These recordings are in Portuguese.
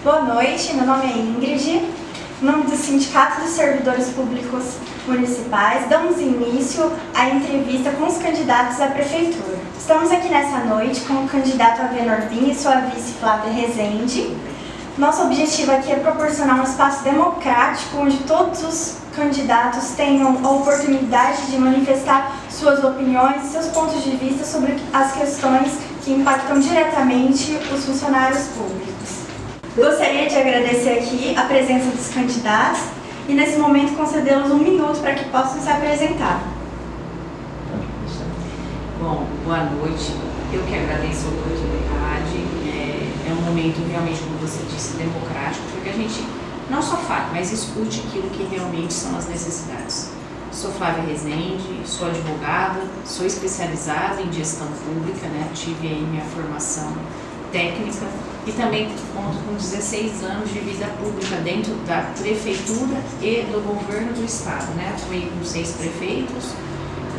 Boa noite, meu nome é Ingrid. Em nome do Sindicato dos Servidores Públicos Municipais, damos início à entrevista com os candidatos à Prefeitura. Estamos aqui nessa noite com o candidato Avenor Bin e sua vice Flávia Rezende. Nosso objetivo aqui é proporcionar um espaço democrático onde todos os candidatos tenham a oportunidade de manifestar suas opiniões e seus pontos de vista sobre as questões que impactam diretamente os funcionários públicos. Gostaria de agradecer aqui a presença dos candidatos e, nesse momento, concedê-los 1 minuto para que possam se apresentar. Bom, boa noite. Eu que agradeço a oportunidade. É um momento realmente, como você disse, democrático, porque a gente não só fala, mas escute aquilo que realmente são as necessidades. Sou Flávia Rezende, sou advogada, sou especializada em gestão pública, né? Tive aí minha formação técnica e também conto com 16 anos de vida pública dentro da prefeitura e do governo do estado, né? Atuei com 6 prefeitos,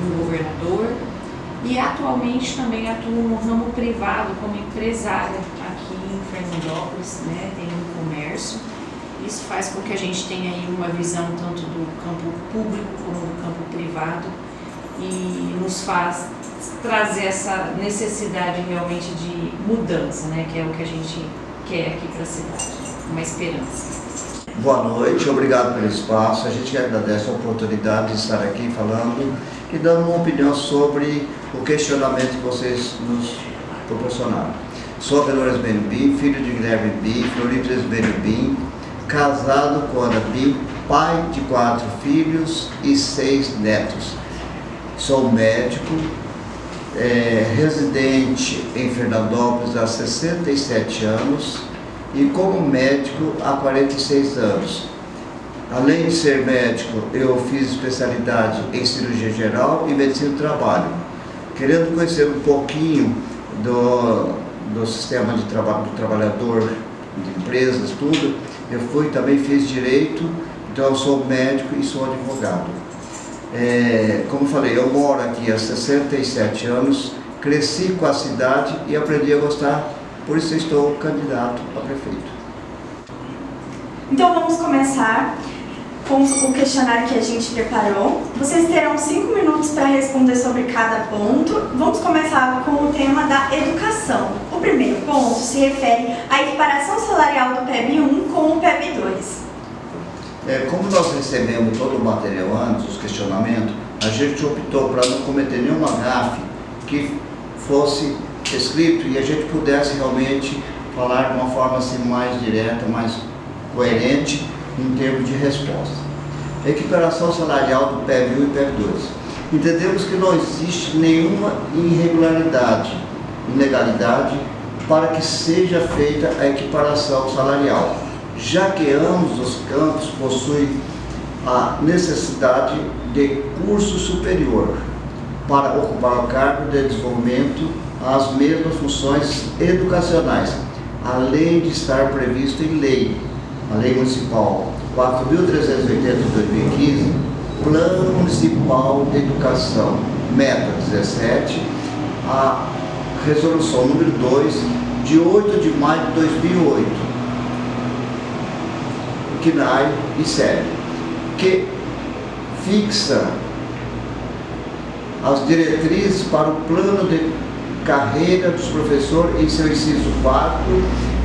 um governador e atualmente também atuo no ramo privado como empresária aqui em Fernandópolis, né? Tenho um comércio. Isso faz com que a gente tenha aí uma visão tanto do campo público como do campo privado e nos faz trazer essa necessidade realmente de mudança, né? Que é o que a gente quer aqui para a cidade, uma esperança. Boa noite, obrigado pelo espaço. A gente agradece a oportunidade de estar aqui falando e dando uma opinião sobre o questionamento que vocês nos proporcionaram. Sou Avenor Bin, filho de Guilherme Bin, Floripa Bin, casado com Ana Bin, pai de 4 filhos e 6 netos. Sou médico, residente em Fernandópolis há 67 anos e como médico há 46 anos. Além de ser médico, eu fiz especialidade em cirurgia geral e medicina do trabalho. Querendo conhecer um pouquinho do sistema de trabalho do trabalhador, de empresas, tudo, eu também fiz direito, então eu sou médico e sou advogado. Como falei, eu moro aqui há 67 anos, cresci com a cidade e aprendi a gostar, por isso estou candidato a prefeito. Então vamos começar com o questionário que a gente preparou. Vocês terão 5 minutos para responder sobre cada ponto. Vamos começar com o tema da educação. O primeiro ponto se refere à equiparação salarial do PEB 1 com o PEB 2. Como nós recebemos todo o material antes, os questionamentos, a gente optou para não cometer nenhuma gafe que fosse escrito e a gente pudesse realmente falar de uma forma assim, mais direta, mais coerente em termos de resposta. A equiparação salarial do PEB 1 e PEB 2. Entendemos que não existe nenhuma ilegalidade para que seja feita a equiparação salarial, já que ambos os campos possuem a necessidade de curso superior para ocupar o cargo de desenvolvimento às mesmas funções educacionais, além de estar previsto em lei, a Lei Municipal 4.380 de 2015, Plano Municipal de Educação, meta 17, a Resolução número 2, de 8 de maio de 2008, CNAE e SEB, que fixa as diretrizes para o plano de carreira dos professores em seu inciso 4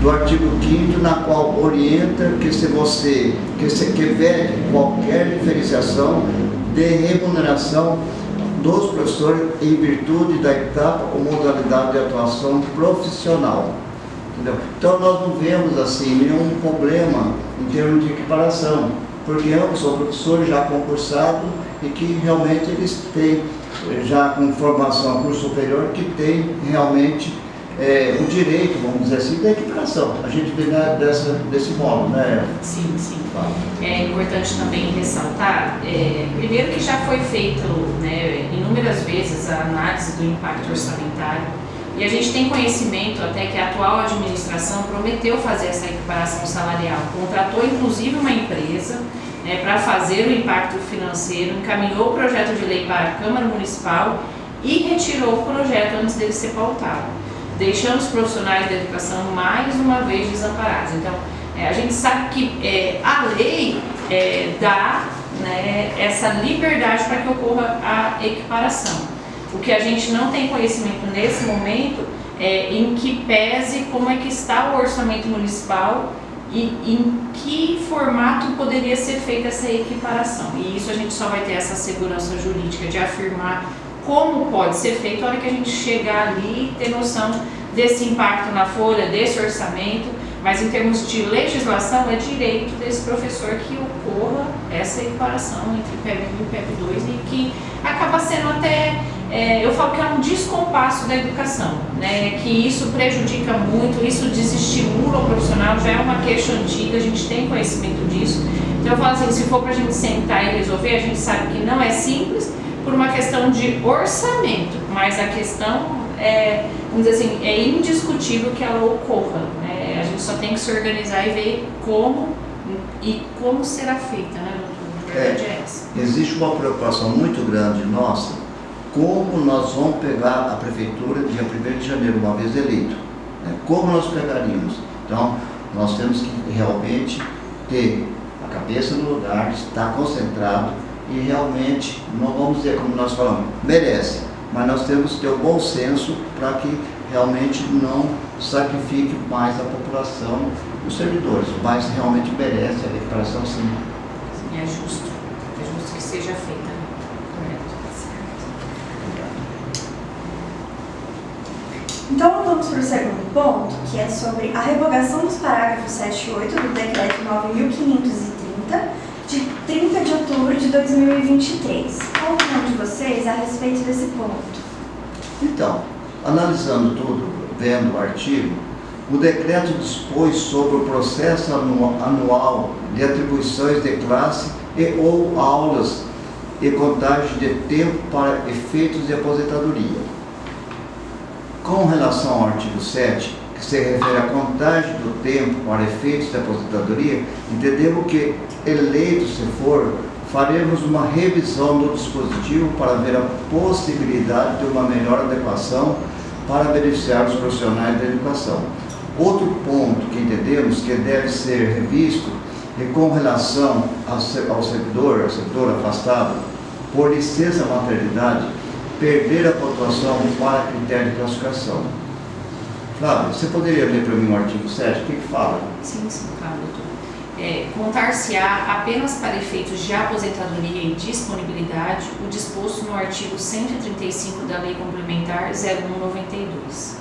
do artigo 5º, na qual orienta que se você vede qualquer diferenciação de remuneração dos professores em virtude da etapa ou modalidade de atuação profissional. Entendeu? Então nós não vemos assim nenhum problema em termos de equiparação, porque ambos são professores já concursados e que realmente eles têm, já com formação a curso superior, que tem realmente o direito, vamos dizer assim, da equiparação. A gente vê desse modo, né? Sim, sim. É importante também ressaltar, primeiro que já foi feito, né, inúmeras vezes a análise do impacto orçamentário e a gente tem conhecimento até que a atual administração prometeu fazer essa equiparação salarial, contratou inclusive uma empresa, né, para fazer o impacto financeiro, encaminhou o projeto de lei para a Câmara Municipal e retirou o projeto antes dele ser pautado, deixando os profissionais da educação mais uma vez desamparados. Então, A gente sabe que a lei dá, né, essa liberdade para que ocorra a equiparação. O que a gente não tem conhecimento nesse momento é em que pese como é que está o orçamento municipal e em que formato poderia ser feita essa equiparação. E isso a gente só vai ter essa segurança jurídica de afirmar como pode ser feito na hora que a gente chegar ali e ter noção desse impacto na folha, desse orçamento, mas em termos de legislação é direito desse professor que ocorra essa equiparação entre PEB 1 e PEB 2 e que acaba sendo até, eu falo que é um descompasso da educação, né? Que isso prejudica muito, isso desestimula o profissional, já é uma queixa antiga, a gente tem conhecimento disso. Então eu falo assim, se for para a gente sentar e resolver, a gente sabe que não é simples, por uma questão de orçamento, mas a questão vamos dizer assim, é indiscutível que ela ocorra, né? A gente só tem que se organizar e ver como será feita, né, doutor? A verdade é essa. Existe uma preocupação muito grande nossa, como nós vamos pegar a prefeitura dia 1º de janeiro, uma vez eleito, né? Como nós pegaríamos? Então, nós temos que realmente ter a cabeça no lugar, estar concentrado e realmente, não vamos dizer como nós falamos, merece, mas nós temos que ter o bom senso para que realmente não sacrifique mais a população, os servidores, mas realmente merece a equiparação sim. É justo que seja feita, né? Correto. Então vamos para o segundo ponto, que é sobre a revogação dos parágrafos 7 e 8 do Decreto 9.530, de 30 de outubro de 2023. Qual a opinião de vocês a respeito desse ponto? Então, analisando tudo, vendo o artigo, o decreto dispôs sobre o processo anual de atribuições de classe e ou aulas e contagem de tempo para efeitos de aposentadoria. Com relação ao artigo 7, que se refere à contagem do tempo para efeitos de aposentadoria, entendemos que, eleito se for, faremos uma revisão do dispositivo para ver a possibilidade de uma melhor adequação para beneficiar os profissionais da educação. Outro ponto que entendemos que deve ser revisto é com relação ao servidor afastado por licença maternidade, perder a pontuação para critério de classificação. Flávio, você poderia ler para mim o artigo 7? O que fala? Sim, claro, doutor. Contar-se-á apenas para efeitos de aposentadoria e disponibilidade o disposto no artigo 135 da Lei Complementar 01/92.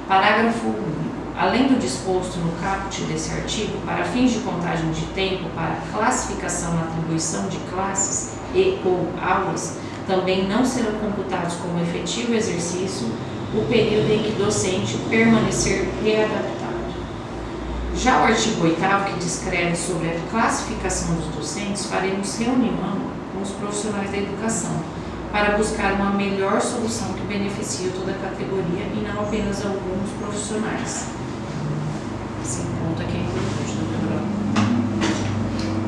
Parágrafo único. Além do disposto no caput desse artigo, para fins de contagem de tempo para classificação na atribuição de classes e ou aulas, também não serão computados como efetivo exercício o período em que o docente permanecer readaptado. Já o artigo 8º, que descreve sobre a classificação dos docentes, faremos reunião com os profissionais da educação para buscar uma melhor solução que beneficie toda a categoria e não apenas alguns profissionais. Esse ponto aqui é importante, doutor.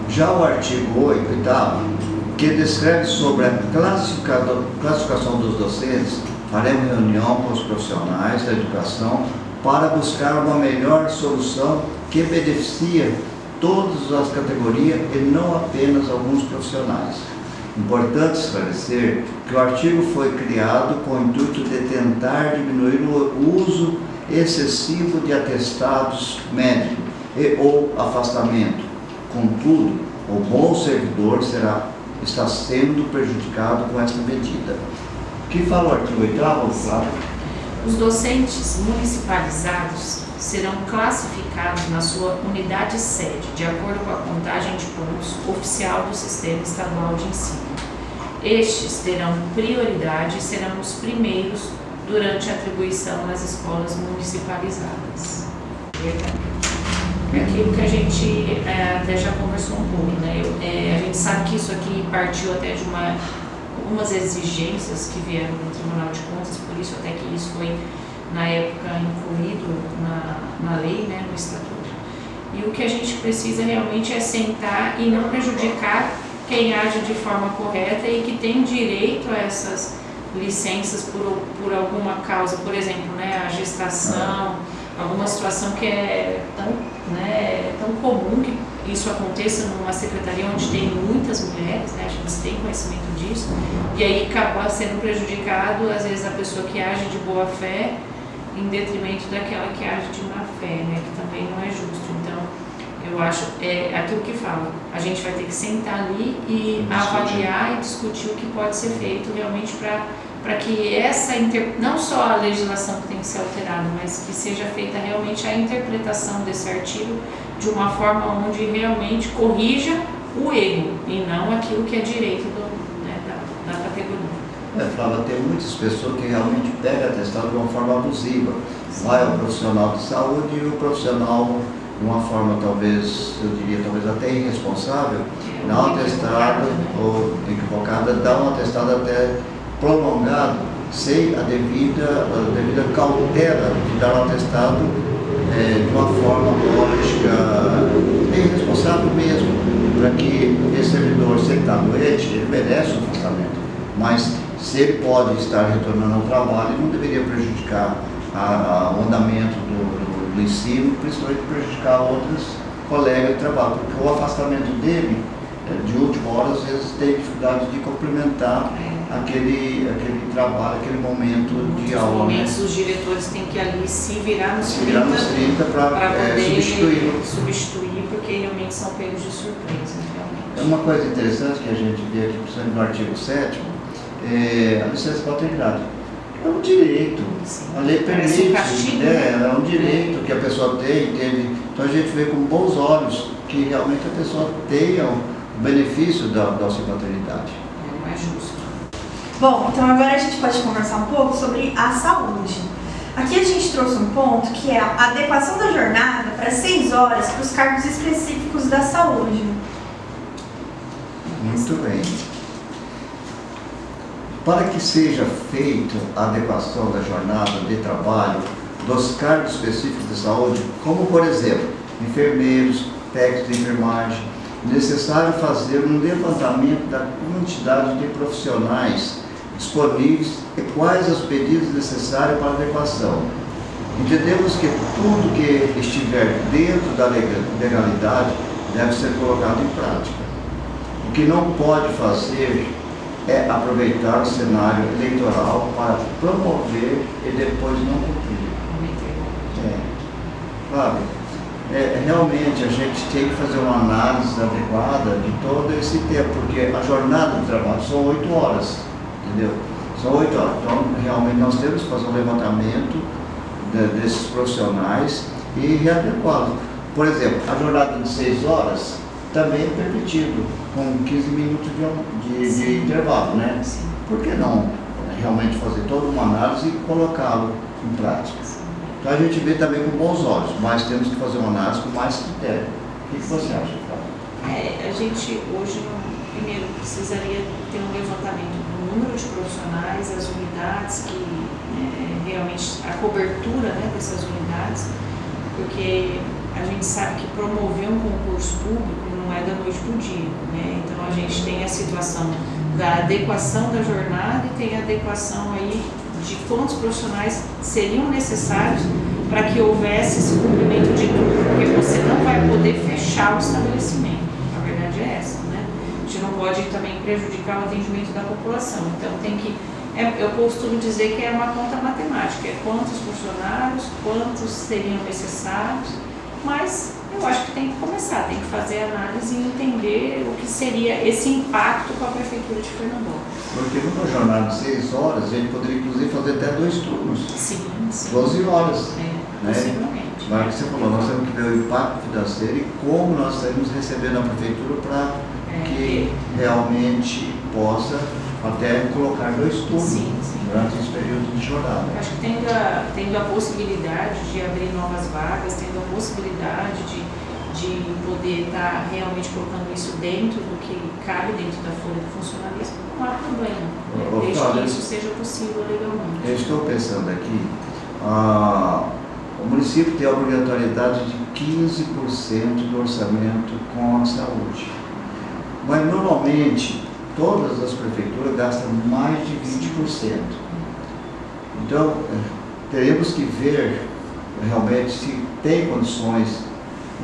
Já o artigo 8º, que descreve sobre a classificação dos docentes, faremos reunião com os profissionais da educação para buscar uma melhor solução que beneficia todas as categorias e não apenas alguns profissionais. Importante esclarecer que o artigo foi criado com o intuito de tentar diminuir o uso excessivo de atestados médicos e ou afastamento. Contudo, o bom servidor está sendo prejudicado com esta medida. O que fala o artigo 8º, Flávio? Os docentes municipalizados serão classificados na sua unidade sede, de acordo com a contagem de pontos oficial do Sistema Estadual de Ensino. Estes terão prioridade e serão os primeiros durante a atribuição nas escolas municipalizadas. É aquilo que a gente até já conversou um pouco, né? A gente sabe que isso aqui partiu até de algumas exigências que vieram do Tribunal de Contas, por isso até que isso foi, na época, incluído na lei, né, no Estatuto. E o que a gente precisa realmente é sentar e não prejudicar quem age de forma correta e que tem direito a essas licenças por alguma causa, por exemplo, né, a gestação, alguma situação que é tão comum comum que isso aconteça numa secretaria onde tem muitas mulheres, né? A gente tem conhecimento disso, e aí acaba sendo prejudicado, às vezes, a pessoa que age de boa fé em detrimento daquela que age de má fé, né? Que também não é justo. Então, eu acho, é aquilo que falo, a gente vai ter que sentar ali e avaliar e discutir o que pode ser feito realmente para que essa, não só a legislação que tem que ser alterada, mas que seja feita realmente a interpretação desse artigo de uma forma onde realmente corrija o erro e não aquilo que é direito né, da categoria. Flávia, tem muitas pessoas que realmente pegam atestado de uma forma abusiva. Vai ao profissional de saúde e o profissional, de uma forma talvez, eu diria, talvez até irresponsável, dá um atestado, ou equivocada, dá um atestado até prolongado, sem a devida cautela de dar um atestado de uma forma lógica, irresponsável mesmo, para que esse servidor, se ele está doente, ele merece um afastamento. Mas se ele pode estar retornando ao trabalho, não deveria prejudicar o andamento do ensino, principalmente prejudicar outros colegas de trabalho, porque o afastamento dele, de última hora, às vezes tem dificuldade de complementar aquele trabalho, aquele momento de aula. Momentos, os diretores têm que ali se virar nos 30 para poder substituir, porque realmente são pegos de surpresa. Realmente. É uma coisa interessante que a gente vê aqui, principalmente no artigo 7º, a licença paternidade. É um direito, a lei permite, é um direito que a pessoa tem, então a gente vê com bons olhos que realmente a pessoa tenha o benefício da auxílio paternidade. Não é justo. Bom, então agora a gente pode conversar um pouco sobre a saúde. Aqui a gente trouxe um ponto que é a adequação da jornada para 6 horas para os cargos específicos da saúde. Muito bem. Para que seja feita a adequação da jornada de trabalho dos cargos específicos de saúde, como por exemplo, enfermeiros, técnicos de enfermagem, é necessário fazer um levantamento da quantidade de profissionais disponíveis e quais os pedidos necessários para a adequação. Entendemos que tudo que estiver dentro da legalidade deve ser colocado em prática. O que não pode fazer é aproveitar o cenário eleitoral para promover e depois não cumprir. Claro, realmente a gente tem que fazer uma análise adequada de todo esse tempo, porque a jornada de trabalho são 8 horas, entendeu? São 8 horas, então realmente nós temos que fazer um levantamento desses profissionais e readequá-los. Por exemplo, a jornada de 6 horas também é permitido, com 15 minutos de intervalo, né? Sim. Por que não realmente fazer toda uma análise e colocá-lo em prática? Então a gente vê também com bons olhos, mas temos que fazer uma análise com mais critério. O que você acha, Flávia? A gente hoje, primeiro, precisaria ter um levantamento do número de profissionais, as unidades, realmente a cobertura, né, dessas unidades, porque a gente sabe que promover um concurso público não é da noite para o dia, né? Então a gente tem a situação da adequação da jornada e tem a adequação aí de quantos profissionais seriam necessários para que houvesse esse cumprimento de tudo, porque você não vai poder fechar o estabelecimento, a verdade é essa, né? A gente não pode também prejudicar o atendimento da população, então tem que, eu costumo dizer que é uma conta matemática, é quantos funcionários, quantos seriam necessários, mas eu acho que tem que começar, tem que fazer análise e entender o que seria esse impacto com a Prefeitura de Fernandópolis. Porque numa jornada de 6 horas, a gente poderia inclusive fazer até 2 turnos. Sim. 12 horas. Possivelmente. Mas que você falou, nós temos que ver o impacto financeiro e como nós estaremos recebendo a Prefeitura para que realmente possa até colocar 2 turnos durante esse período de jornada. Acho que tendo a possibilidade de abrir novas vagas, tendo a possibilidade de poder estar realmente colocando isso dentro do que cabe dentro da folha de funcionalismo, não há problema, desde que isso seja possível legalmente. Eu estou pensando aqui, o município tem a obrigatoriedade de 15% do orçamento com a saúde, mas normalmente todas as prefeituras gastam mais de 20%. Então, teremos que ver realmente se tem condições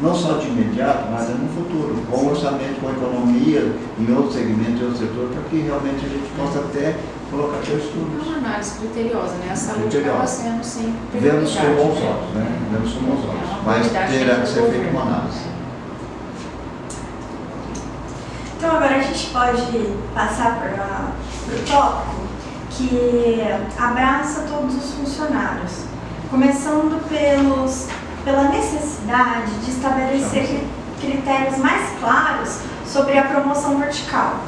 não só de imediato, mas no futuro, com orçamento, com economia, em outros segmentos, em outros setores, para que realmente a gente possa até colocar até estudos. Uma análise criteriosa, né? A saúde acaba sendo sempre Vemos com bons né? olhos, né? Vemos com bons olhos, uma mas prioridade terá dentro que do ser feita governo. uma análise. Então agora a gente pode passar para o tópico que abraça todos os funcionários, começando pela necessidade de estabelecer critérios mais claros sobre a promoção vertical.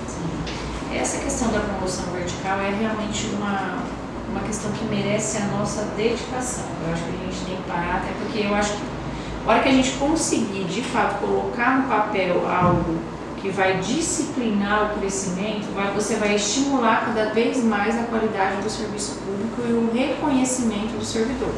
Sim. Essa questão da promoção vertical é realmente uma questão que merece a nossa dedicação. Eu acho que a gente tem que parar, até porque eu acho que a hora que a gente conseguir, de fato, colocar no papel algo que vai disciplinar o crescimento, você vai estimular cada vez mais a qualidade do serviço público e o reconhecimento do servidor.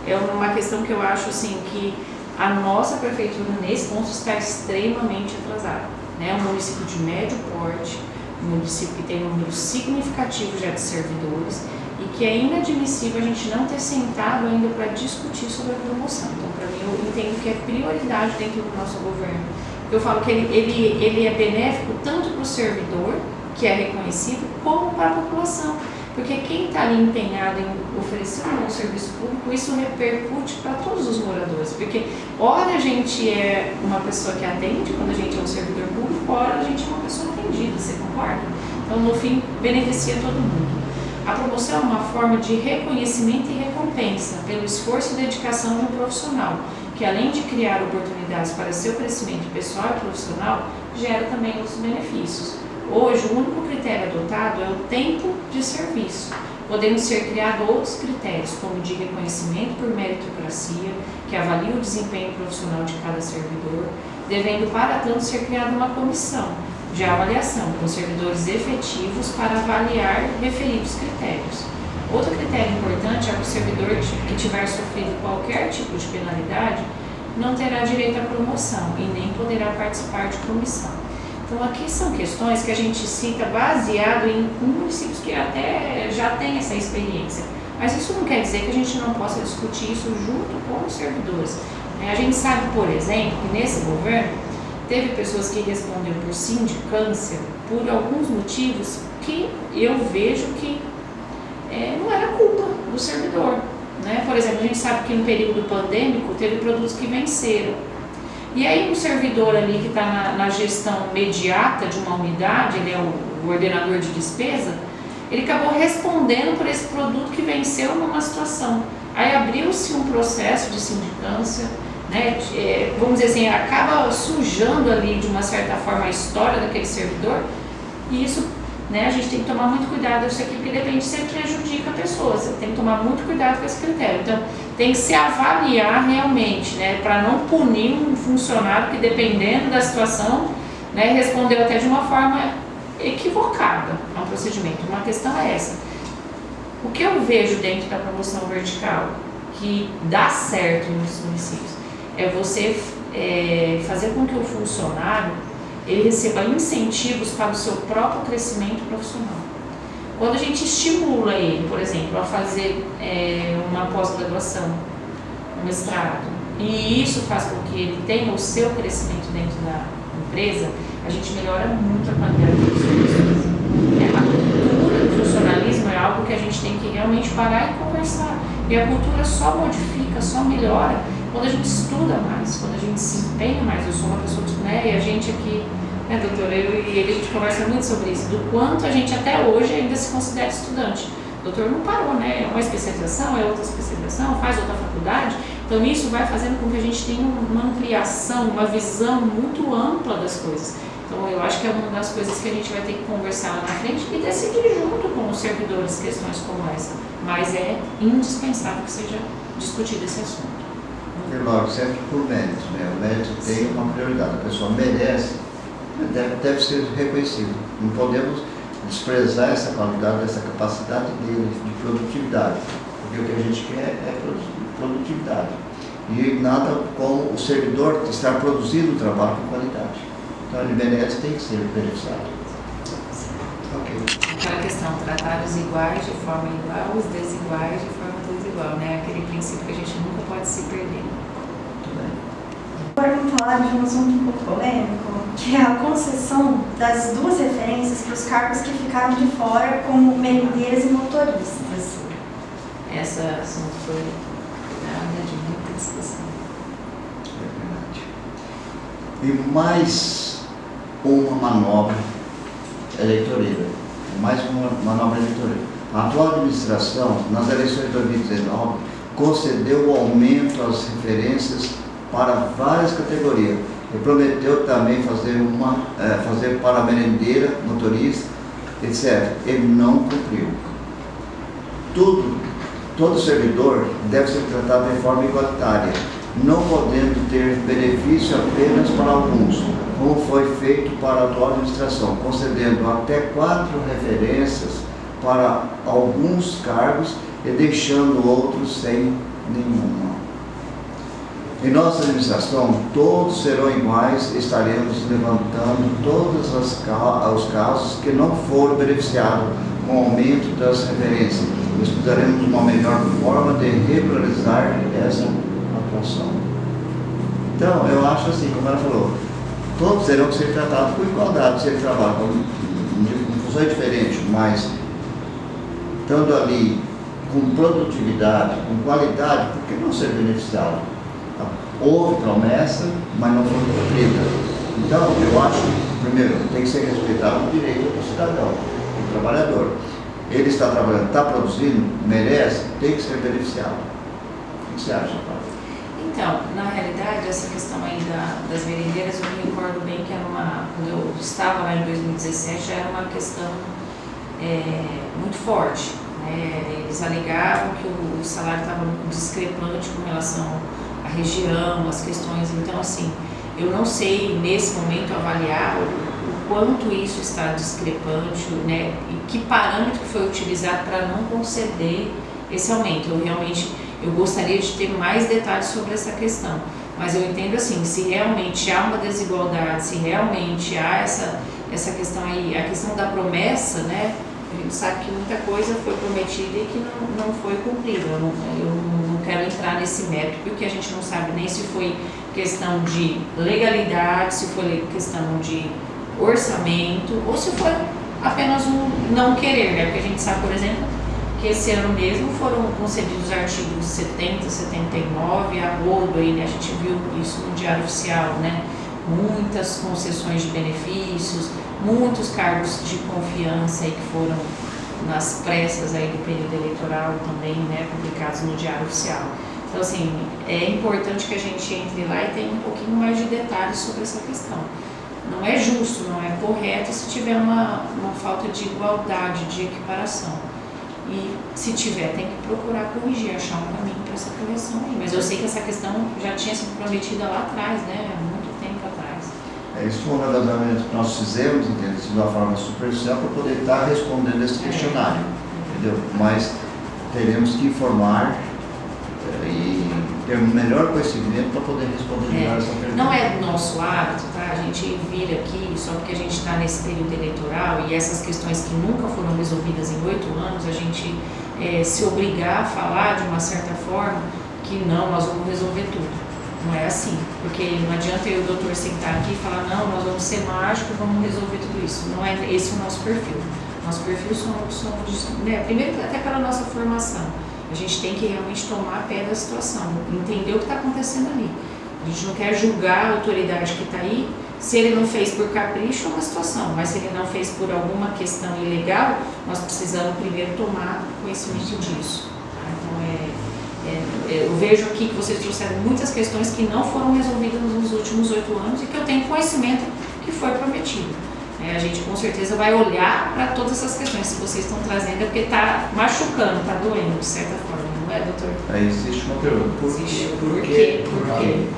É uma questão que eu acho assim, que a nossa prefeitura, nesse ponto, está extremamente atrasada. É um município de médio porte, um município que tem um número significativo já de servidores e que é inadmissível a gente não ter sentado ainda para discutir sobre a promoção. Então, para mim, eu entendo que é prioridade dentro do nosso governo. Eu falo que ele é benéfico tanto para o servidor, que é reconhecido, como para a população. Porque quem está ali empenhado em oferecer um bom serviço público, isso repercute para todos os moradores. Porque, ora a gente é uma pessoa que atende, quando a gente é um servidor público, ora a gente é uma pessoa atendida, você concorda? Então, no fim, beneficia todo mundo. A promoção é uma forma de reconhecimento e recompensa pelo esforço e dedicação de um profissional, que além de criar oportunidades para seu crescimento pessoal e profissional, gera também outros benefícios. Hoje, o único critério adotado é o tempo de serviço. Podendo ser criados outros critérios, como de reconhecimento por meritocracia, que avalia o desempenho profissional de cada servidor, devendo, para tanto, ser criada uma comissão de avaliação com servidores efetivos para avaliar referidos critérios. Outro critério importante é que o servidor que tiver sofrido qualquer tipo de penalidade não terá direito à promoção e nem poderá participar de comissão. Então, aqui são questões que a gente cita baseado em municípios que até já têm essa experiência. Mas isso não quer dizer que a gente não possa discutir isso junto com os servidores. A gente sabe, por exemplo, que nesse governo teve pessoas que responderam por sindicância por alguns motivos que eu vejo que não era culpa do servidor. Né? Por exemplo, a gente sabe que no período pandêmico teve produtos que venceram. E aí um servidor ali que está na gestão imediata de uma unidade, ele é o ordenador de despesa, ele acabou respondendo por esse produto que venceu numa situação. Aí abriu-se um processo de sindicância, né? Vamos dizer assim, acaba sujando ali de uma certa forma a história daquele servidor, e isso, né, a gente tem que tomar muito cuidado com isso aqui, porque depende, sempre prejudica a pessoa, você tem que tomar muito cuidado com esse critério. Então, tem que se avaliar realmente, né, para não punir um funcionário que, dependendo da situação, né, respondeu até de uma forma equivocada a um procedimento. Uma questão é essa. O que eu vejo dentro da promoção vertical que dá certo nos municípios é você fazer com que o funcionário ele receba incentivos para o seu próprio crescimento profissional. Quando a gente estimula ele, por exemplo, a fazer uma pós-graduação, um mestrado, e isso faz com que ele tenha o seu crescimento dentro da empresa, a gente melhora muito a qualidade dos serviços. A cultura do funcionalismo é algo que a gente tem que realmente parar e conversar. E a cultura só modifica, só melhora quando a gente estuda mais, quando a gente se empenha mais. Eu sou uma pessoa que, né, e a gente aqui, né, doutora, eu e ele, a gente conversa muito sobre isso, do quanto a gente até hoje ainda se considera estudante. O doutor não parou, né? É uma especialização, é outra especialização, faz outra faculdade. Então isso vai fazendo com que a gente tenha uma ampliação, uma visão muito ampla das coisas. Então eu acho que é uma das coisas que a gente vai ter que conversar lá na frente e decidir junto com os servidores questões como essa. Mas é indispensável que seja discutido esse assunto. E logo, sempre por mérito, né? O mérito tem uma prioridade, a pessoa merece, deve ser reconhecido. Não podemos desprezar essa qualidade, essa capacidade dele de produtividade, porque o que a gente quer é produtividade. E nada como o servidor estar produzindo o trabalho com qualidade. Então, ele merece, tem que ser beneficiado. Ok. Aquela questão, tratar os iguais de forma igual, os desiguais de forma desigual, né? Aquele princípio que a gente nunca pode se perder. Muito bem. falar de um assunto um pouco polêmico, que é a concessão das 2 referências para os cargos que ficaram de fora, como merendeiras e motoristas. Essa assunto foi nada de muita discussão. É verdade. E mais uma manobra eleitoreira. Mais uma manobra eleitoreira. A atual administração, nas eleições de 2019, concedeu o aumento às referências para várias categorias. E prometeu também fazer para merendeira, motorista, etc. Ele não cumpriu. Todo servidor deve ser tratado de forma igualitária, não podendo ter benefício apenas para alguns, como foi feito para a atual administração, concedendo até 4 referências para alguns cargos e deixando outros sem nenhuma. Em nossa administração, todos serão iguais e estaremos levantando todos os casos que não foram beneficiados com o aumento das referências. Estudaremos uma melhor forma de regularizar essa atuação. Então, eu acho assim, como ela falou, todos terão que ser tratados com igualdade, se ele trabalha com funções diferentes, mas estando ali com produtividade, com qualidade, por que não ser beneficiado? Houve promessa, mas não foi cumprida. Então, eu acho que, primeiro, tem que ser respeitado o direito do cidadão, do trabalhador. Ele está trabalhando, está produzindo, merece, tem que ser beneficiado. O que você acha, Paulo? Então, na realidade, essa questão aí das merendeiras, eu me recordo bem que era quando eu estava lá em 2017, já era uma questão muito forte. Eles alegavam que o salário estava discrepante com relação à região, as questões. Então, assim, eu não sei nesse momento avaliar o quanto isso está discrepante, né, e que parâmetro foi utilizado para não conceder esse aumento. Eu gostaria de ter mais detalhes sobre essa questão, mas eu entendo assim, se realmente há uma desigualdade, se realmente há essa questão aí, a questão da promessa, né, a gente sabe que muita coisa foi prometida e que não foi cumprida. Eu não quero entrar nesse mérito, porque a gente não sabe nem se foi questão de legalidade, se foi questão de orçamento, ou se foi apenas um não querer, né? Porque a gente sabe, por exemplo, que esse ano mesmo foram concedidos os artigos 70, 79, a rodo aí, né? A gente viu isso no Diário Oficial, né? Muitas concessões de benefícios, muitos cargos de confiança aí que foram nas pressas aí do período eleitoral também, né? Publicados no Diário Oficial. Então, assim, é importante que a gente entre lá e tenha um pouquinho mais de detalhes sobre essa questão. Não é justo, não é correto se tiver uma falta de igualdade, de equiparação. E se tiver, tem que procurar corrigir, achar um caminho para essa correção aí. Mas eu sei que essa questão já tinha sido prometida lá atrás, né? Há muito tempo atrás. Isso foi um levantamento que nós fizemos, entendeu? De uma forma superficial para poder estar respondendo esse questionário, entendeu? Mas teremos que informar e ter um melhor conhecimento para poder responder melhor essa pergunta. Não é do nosso hábito, tá? A gente vir aqui só porque a gente está nesse período eleitoral e essas questões que nunca foram resolvidas em 8 anos, a gente se obrigar a falar de uma certa forma que não, nós vamos resolver tudo. Não é assim, porque não adianta eu e o doutor sentar aqui e falar, não, nós vamos ser mágicos, vamos resolver tudo isso. Não é esse o nosso perfil. Nosso perfil somos né, primeiro até pela nossa formação. A gente tem que realmente tomar pé da situação, entender o que está acontecendo ali. A gente não quer julgar a autoridade que está aí, se ele não fez por capricho é uma situação, mas se ele não fez por alguma questão ilegal, nós precisamos primeiro tomar conhecimento disso. Então, eu vejo aqui que vocês trouxeram muitas questões que não foram resolvidas nos últimos 8 anos e que eu tenho conhecimento que foi prometido. A gente com certeza vai olhar para todas essas questões que vocês estão trazendo, porque está machucando, está doendo de certa forma, não é, doutor? Aí existe uma pergunta. Por quê?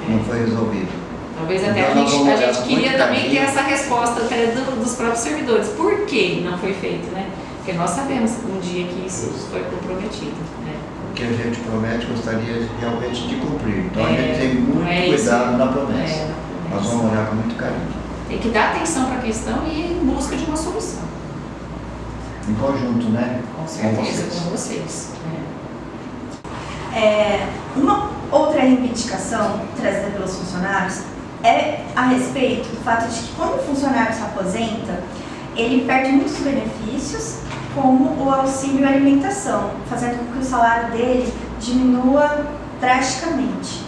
Não foi resolvido? Talvez até a gente queria também ter essa resposta até dos próprios servidores. Por que não foi feito, né? Porque nós sabemos um dia que isso foi comprometido, né? O que a gente promete, gostaria realmente de cumprir. Então a gente tem muito cuidado na promessa. Nós vamos olhar com muito carinho. Tem que dar atenção para a questão e ir em busca de uma solução. Em conjunto, né? Com certeza, com vocês. Uma outra reivindicação trazida pelos funcionários é a respeito do fato de que quando o funcionário se aposenta, ele perde muitos benefícios, como o auxílio alimentação, fazendo com que o salário dele diminua drasticamente.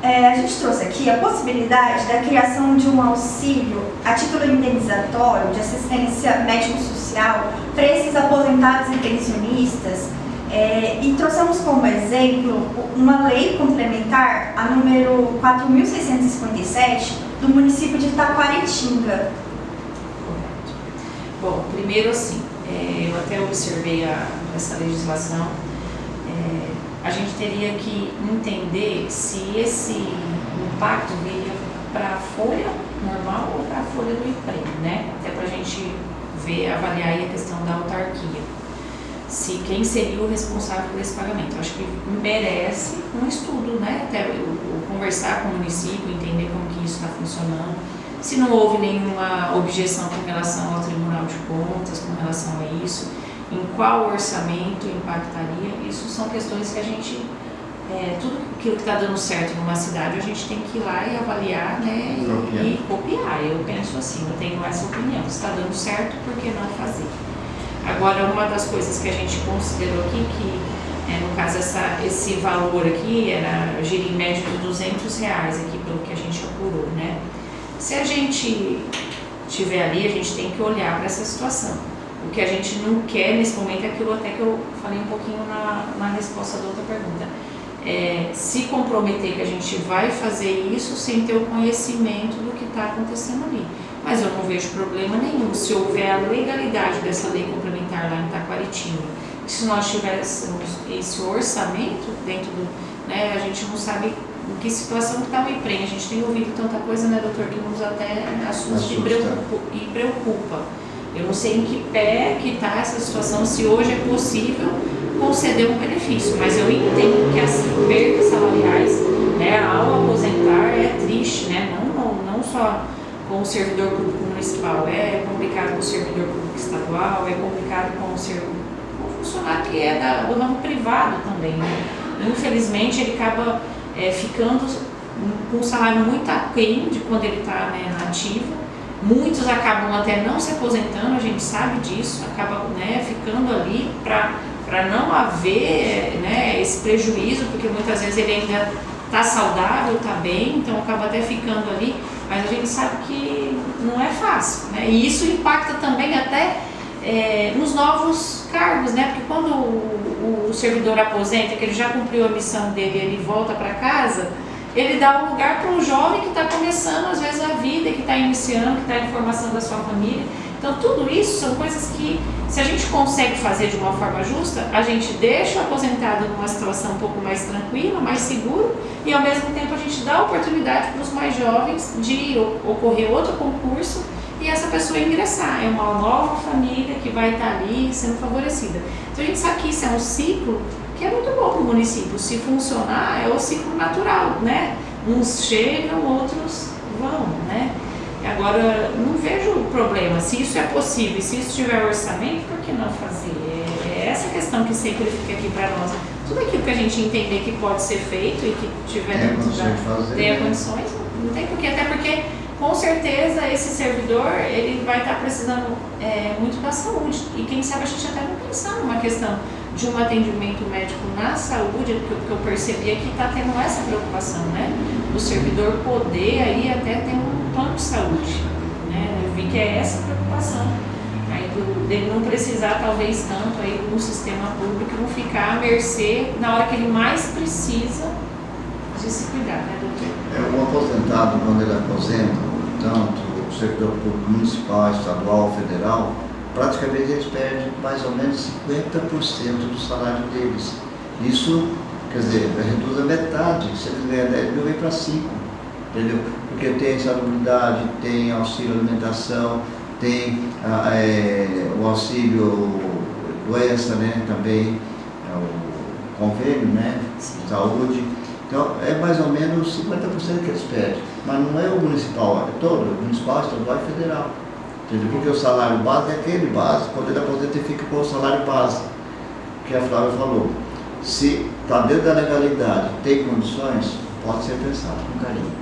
A gente trouxe aqui a possibilidade da criação de um auxílio a título indenizatório de assistência médico-social para esses aposentados e pensionistas, e trouxemos como exemplo uma lei complementar, a número 4.657, do município de Taquaritinga. Bom, primeiro assim, eu até observei essa legislação, a gente teria que entender se esse impacto viria para a folha normal ou para a folha do emprego, né? Até para a gente ver, avaliar aí a questão da autarquia. Se quem seria o responsável por esse pagamento. Eu acho que merece um estudo, né? Até eu conversar com o município, entender como que isso está funcionando. Se não houve nenhuma objeção com relação ao Tribunal de Contas, com relação a isso, em qual orçamento impactaria, isso são questões que a gente, tudo aquilo que está dando certo numa cidade, a gente tem que ir lá e avaliar, né, e copiar. Eu penso assim, eu tenho essa opinião, se está dando certo, por que não fazer? Agora, uma das coisas que a gente considerou aqui, que no caso esse valor aqui, gira em média de R$200 aqui, pelo que a gente apurou, né? Se a gente tiver ali, a gente tem que olhar para essa situação. O que a gente não quer nesse momento é aquilo até que eu falei um pouquinho na resposta da outra pergunta. Se comprometer que a gente vai fazer isso sem ter o conhecimento do que está acontecendo ali. Mas eu não vejo problema nenhum. Se houver a legalidade dessa lei complementar lá em Taquaritinga, se nós tivéssemos esse orçamento dentro do... Né, a gente não sabe em que situação que está o emprego. A gente tem ouvido tanta coisa, né, doutor, que nos até assusta e preocupa. Eu não sei em que pé que está essa situação, se hoje é possível conceder um benefício, mas eu entendo que as perdas salariais, né, ao aposentar é triste, né, não só com o servidor público municipal, é complicado com o servidor público estadual, é complicado com o funcionário que é do ramo privado também, né. Infelizmente ele acaba ficando com um salário muito aquém de quando ele está, né, na ativa. Muitos acabam até não se aposentando, a gente sabe disso, acabam, né, ficando ali para não haver, né, esse prejuízo, porque muitas vezes ele ainda está saudável, está bem, então acaba até ficando ali, mas a gente sabe que não é fácil, né, e isso impacta também até nos novos cargos, né, porque quando o servidor aposenta, que ele já cumpriu a missão dele, ele volta para casa, ele dá um lugar para um jovem que está começando, às vezes, a vida, que está iniciando, que está em formação da sua família. Então, tudo isso são coisas que, se a gente consegue fazer de uma forma justa, a gente deixa o aposentado numa situação um pouco mais tranquila, mais seguro, e, ao mesmo tempo, a gente dá oportunidade para os mais jovens de ocorrer outro concurso e essa pessoa ingressar. É uma nova família que vai estar ali sendo favorecida. Então, a gente sabe que isso é um ciclo que é muito bom para o município. Se funcionar, é o ciclo natural, né? Uns chegam, outros vão, né? Agora, não vejo problema. Se isso é possível, se isso tiver orçamento, por que não fazer? É essa questão que sempre fica aqui para nós. Tudo aquilo que a gente entender que pode ser feito e que tiver tenha condições, não tem porquê. Até porque, com certeza, esse servidor, ele vai estar precisando muito da saúde. E quem sabe a gente até não pensar numa questão de um atendimento médico na saúde, porque eu percebi que está tendo essa preocupação, né? Do servidor poder aí até ter um plano de saúde, né? Eu vi que é essa preocupação, aí dele não precisar talvez tanto aí no sistema público, não ficar à mercê na hora que ele mais precisa de se cuidar, né, doutor? O aposentado, quando ele aposenta, tanto o servidor público municipal, estadual, federal, praticamente eles perdem mais ou menos 50% do salário deles. Isso, quer dizer, reduz a metade. Se eles ganham 10 mil, vem para 5, entendeu? Porque tem insalubridade, tem auxílio alimentação, tem o auxílio doença, né? Também o convênio, né? De saúde. Então, é mais ou menos 50% que eles perdem. Mas não é o municipal, é todo, o municipal, estadual e federal. Entendeu? Porque o salário base é aquele base, quando ele aposenta ele fica com o salário base, que a Flávia falou. Se está dentro da legalidade, tem condições, pode ser pensado com carinho.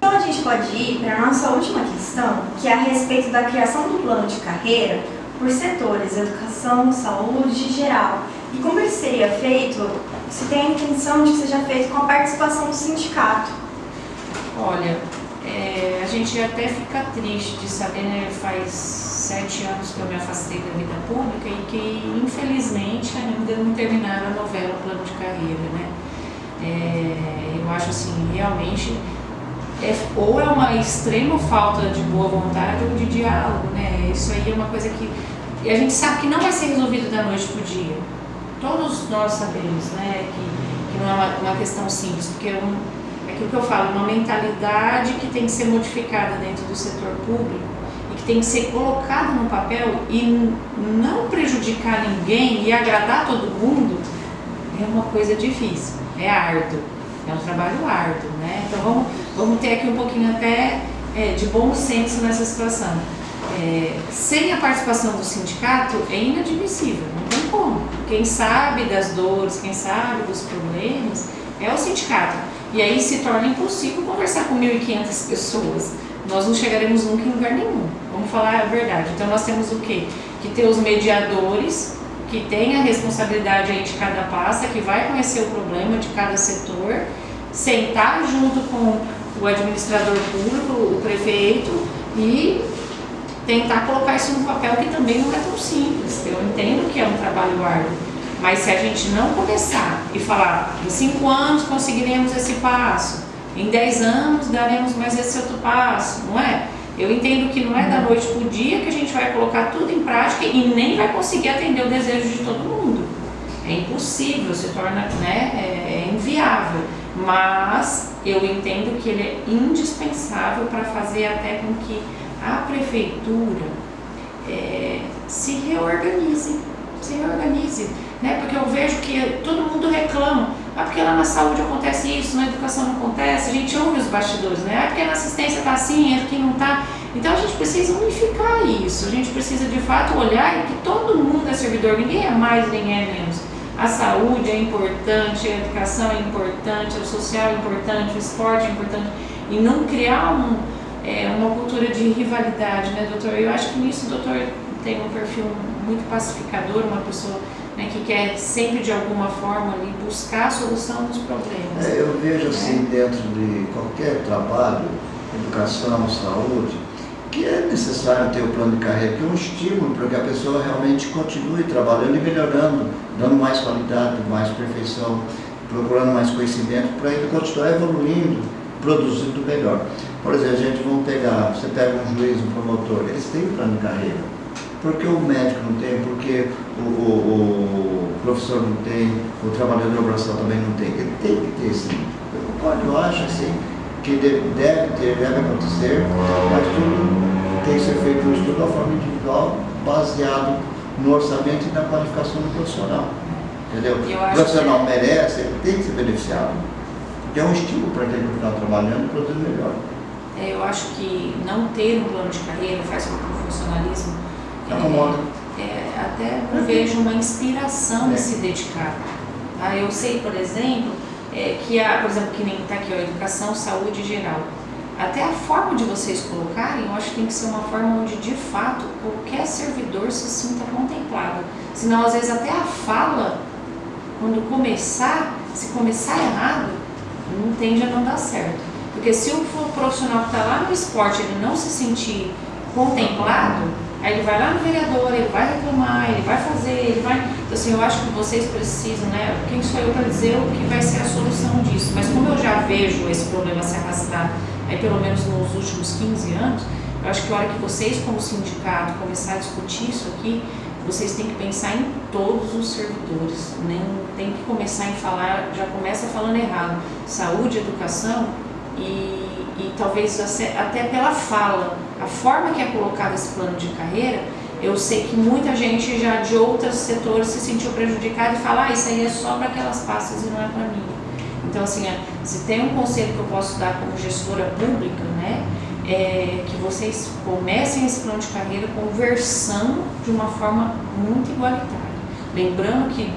Então a gente pode ir para a nossa última questão, que é a respeito da criação do plano de carreira por setores, educação, saúde e geral. E como ele seria feito, se tem a intenção de que seja feito com a participação do sindicato. Olha, a gente até fica triste de saber, né, faz 7 anos que eu me afastei da vida pública e que, infelizmente, ainda não terminaram a novela Plano de Carreira, né? Eu acho assim, realmente, ou é uma extrema falta de boa vontade ou de diálogo, né? Isso aí é uma coisa que a gente sabe que não vai ser resolvido da noite para o dia. Todos nós sabemos, né, que não é uma questão simples, porque é aquilo que eu falo, uma mentalidade que tem que ser modificada dentro do setor público e que tem que ser colocada no papel e não prejudicar ninguém e agradar todo mundo é uma coisa difícil, é árduo, é um trabalho árduo, né? Então vamos ter aqui um pouquinho até de bom senso nessa situação. Sem a participação do sindicato é inadmissível, não tem como. Quem sabe das dores, quem sabe dos problemas é o sindicato. E aí se torna impossível conversar com 1.500 pessoas. Nós não chegaremos nunca em lugar nenhum. Vamos falar a verdade. Então nós temos o quê? Que ter os mediadores, que tem a responsabilidade aí de cada pasta, que vai conhecer o problema de cada setor, sentar junto com o administrador público, o prefeito, e tentar colocar isso no papel, que também não é tão simples. Eu entendo que é um trabalho árduo, mas se a gente não começar e falar, em 5 anos conseguiremos esse passo, em 10 anos daremos mais esse outro passo, não é? Eu entendo que não é da noite para o dia que a gente vai colocar tudo em prática e nem vai conseguir atender o desejo de todo mundo. É impossível, se torna, né, é inviável, mas eu entendo que ele é indispensável para fazer até com que a prefeitura se reorganize, né? Porque eu vejo que todo mundo reclama, porque lá na saúde acontece isso, na educação não acontece, a gente ouve os bastidores, né? Porque na assistência está assim, aqui não está. Então a gente precisa unificar isso, a gente precisa de fato olhar e que todo mundo é servidor, ninguém é mais, ninguém é menos. A saúde é importante, a educação é importante, o social é importante, o esporte é importante, e não criar uma cultura de rivalidade, né, doutor? Eu acho que nisso o doutor tem um perfil muito pacificador, uma pessoa, né, que quer sempre de alguma forma ali, buscar a solução dos problemas. Eu vejo assim, dentro de qualquer trabalho, educação, saúde, que é necessário ter o plano de carreira, que é um estímulo para que a pessoa realmente continue trabalhando e melhorando, dando mais qualidade, mais perfeição, procurando mais conhecimento, para ele continuar evoluindo, produzindo melhor. Por exemplo, você pega um juiz, um promotor, eles têm plano de carreira. Por que o médico não tem? Porque o professor não tem, o trabalhador braçal também não tem. Ele tem que ter sim. Eu acho assim, que deve acontecer, mas tudo tem que ser feito um estudo de forma individual, baseado no orçamento e na qualificação do profissional. Entendeu? O profissional merece, ele tem que ser beneficiado. Porque é um estímulo para aquele que está trabalhando e produzindo melhor. Eu acho que não ter um plano de carreira faz com que o funcionalismo acomoda. Até eu vejo uma inspiração em se dedicar. Tá? Eu sei, por exemplo, por exemplo, que nem está aqui, a educação, saúde geral. Até a forma de vocês colocarem, eu acho que tem que ser uma forma onde, de fato, qualquer servidor se sinta contemplado. Senão, às vezes, até a fala, quando se começar errado, não tende a não dar certo. Porque se o profissional que está lá no esporte, ele não se sentir contemplado, aí ele vai lá no vereador, ele vai reclamar, ele vai fazer, ele vai... Então, assim, eu acho que vocês precisam, né? Quem sou eu para dizer o que vai ser a solução disso? Mas como eu já vejo esse problema se arrastar, aí pelo menos nos últimos 15 anos, eu acho que a hora que vocês, como sindicato, começar a discutir isso aqui, vocês têm que pensar em todos os servidores, nem tem que começar em falar, já começa falando errado, saúde, educação e talvez até pela fala, a forma que é colocado esse plano de carreira, eu sei que muita gente já de outros setores se sentiu prejudicada e fala, isso aí é só para aquelas pastas e não é para mim. Então, assim, se tem um conselho que eu posso dar como gestora pública, né, que vocês comecem esse plano de carreira conversando de uma forma muito igualitária. Lembrando que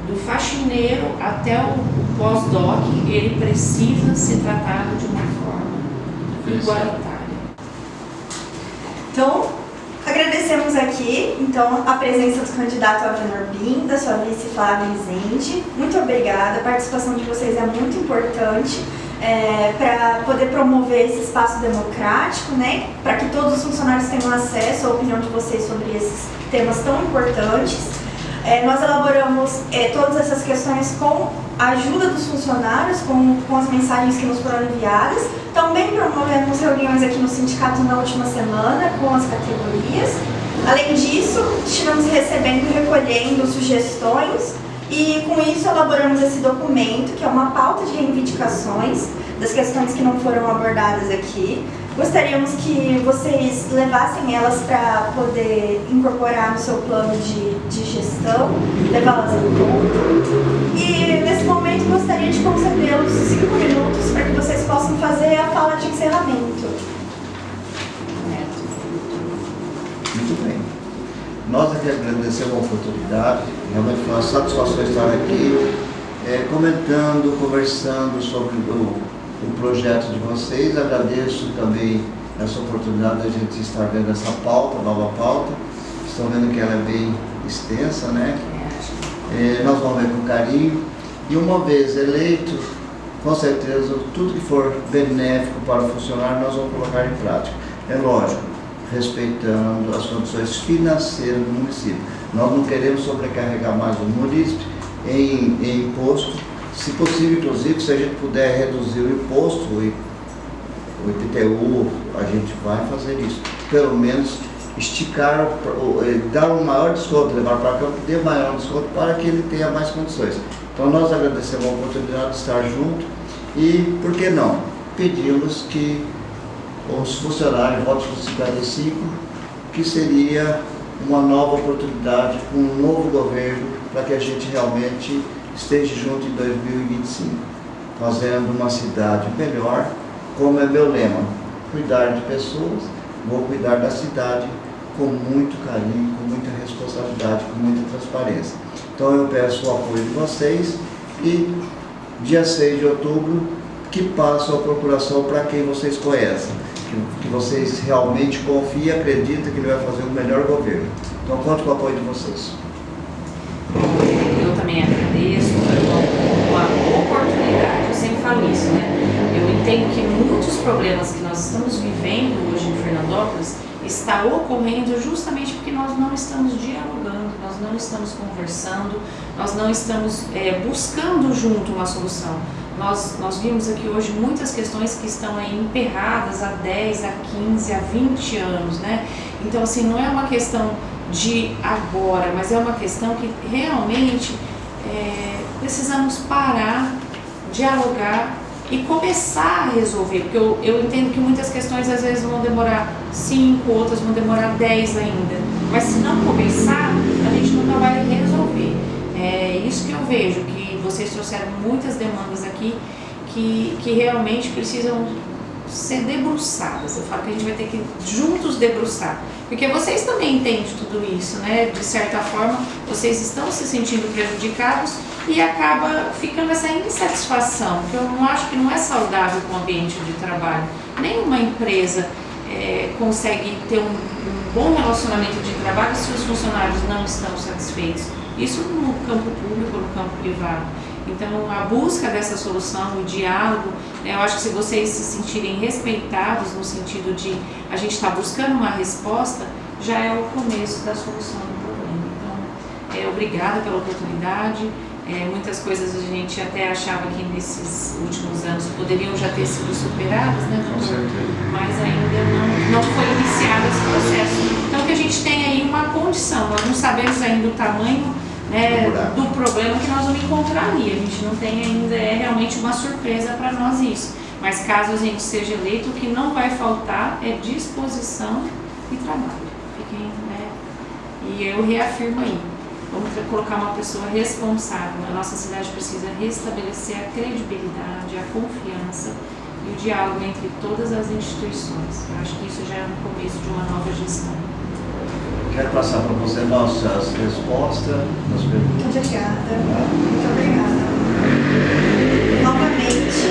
do faxineiro até o pós-doc, ele precisa ser tratado de uma forma igualitária. Então, agradecemos aqui a presença do candidato Alvenor Bin, da sua vice Flávia Rezende. Muito obrigada, a participação de vocês é muito importante para poder promover esse espaço democrático, né? Para que todos os funcionários tenham acesso à opinião de vocês sobre esses temas tão importantes. Nós elaboramos todas essas questões com a ajuda dos funcionários, com as mensagens que nos foram enviadas. Também promovemos reuniões aqui no sindicato na última semana com as categorias. Além disso, estivemos recebendo e recolhendo sugestões e com isso elaboramos esse documento, que é uma pauta de reivindicações das questões que não foram abordadas aqui. Gostaríamos que vocês levassem elas para poder incorporar no seu plano de gestão, levá-las em conta. E nesse momento gostaria de concedê-los 5 minutos para que vocês possam fazer a fala de encerramento. Muito bem. Nós aqui agradecemos a oportunidade, realmente foi uma satisfação estar aqui, comentando, conversando sobre o projeto de vocês. Agradeço também essa oportunidade de a gente estar vendo essa pauta, nova pauta. Estão vendo que ela é bem extensa, né? Nós vamos ver com carinho. E uma vez eleito, com certeza, tudo que for benéfico para o funcionário, nós vamos colocar em prática. É lógico, respeitando as condições financeiras do município. Nós não queremos sobrecarregar mais o município em imposto. Se possível, inclusive, se a gente puder reduzir o imposto, o IPTU, a gente vai fazer isso. Pelo menos esticar, dar um maior desconto, levar para cá, dê maior desconto para que ele tenha mais condições. Então nós agradecemos a oportunidade de estar junto e, por que não, pedimos que os funcionários votem por 55, que seria uma nova oportunidade com um novo governo para que a gente realmente esteja junto em 2025, fazendo uma cidade melhor, como é meu lema, cuidar de pessoas, vou cuidar da cidade com muito carinho, com muita responsabilidade, com muita transparência. Então eu peço o apoio de vocês e dia 6 de outubro que passo a procuração para quem vocês conhecem, que vocês realmente confiem e acreditam que ele vai fazer o melhor governo. Então conto com o apoio de vocês. Eu também agradeço a oportunidade, eu sempre falo isso, né? Eu entendo que muitos problemas que nós estamos vivendo hoje em Fernandópolis está ocorrendo justamente porque nós não estamos dialogando, nós não estamos conversando, nós não estamos buscando junto uma solução. Nós vimos aqui hoje muitas questões que estão aí emperradas há 10, há 15, há 20 anos, né? Então, assim, não é uma questão de agora, mas é uma questão que realmente precisamos parar, dialogar e começar a resolver, porque eu entendo que muitas questões às vezes vão demorar 5, outras vão demorar 10 ainda, mas se não começar, a gente nunca vai resolver. É isso que eu vejo, que vocês trouxeram muitas demandas aqui que realmente precisam ser debruçadas. Eu falo que a gente vai ter que juntos debruçar, porque vocês também entendem tudo isso, né? De certa forma, vocês estão se sentindo prejudicados e acaba ficando essa insatisfação, que eu não acho que não é saudável com o ambiente de trabalho. Nenhuma empresa consegue ter um bom relacionamento de trabalho se os funcionários não estão satisfeitos. Isso no campo público, no campo privado. Então, a busca dessa solução, o diálogo, eu acho que se vocês se sentirem respeitados no sentido de a gente estar buscando uma resposta, já é o começo da solução do problema. Então, obrigada pela oportunidade. Muitas coisas a gente até achava que nesses últimos anos poderiam já ter sido superadas, né, doutor? Mas ainda não foi iniciado esse processo. Então, que a gente tem aí uma condição, nós não sabemos ainda o tamanho, né, do problema que nós vamos encontrar ali. A gente não tem ainda, é realmente uma surpresa para nós isso. Mas caso a gente seja eleito, o que não vai faltar é disposição e trabalho. Fiquem, né? E eu reafirmo aí, vamos colocar uma pessoa responsável. A nossa cidade precisa restabelecer a credibilidade, a confiança e o diálogo entre todas as instituições. Eu acho que isso já é no começo de uma nova gestão. Quero passar para você nossas respostas, nas perguntas. Muito obrigada. Muito obrigada. Novamente,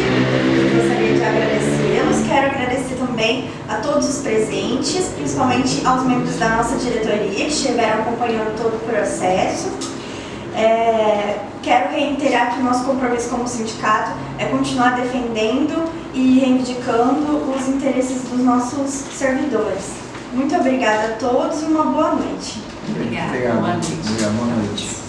gostaria de agradecê-los. Quero agradecer também a todos os presentes, principalmente aos membros da nossa diretoria que estiveram acompanhando todo o processo. Quero reiterar que o nosso compromisso como sindicato é continuar defendendo e reivindicando os interesses dos nossos servidores. Muito obrigada a todos e uma boa noite. Obrigada. Obrigado. Boa noite. Obrigado. Boa noite.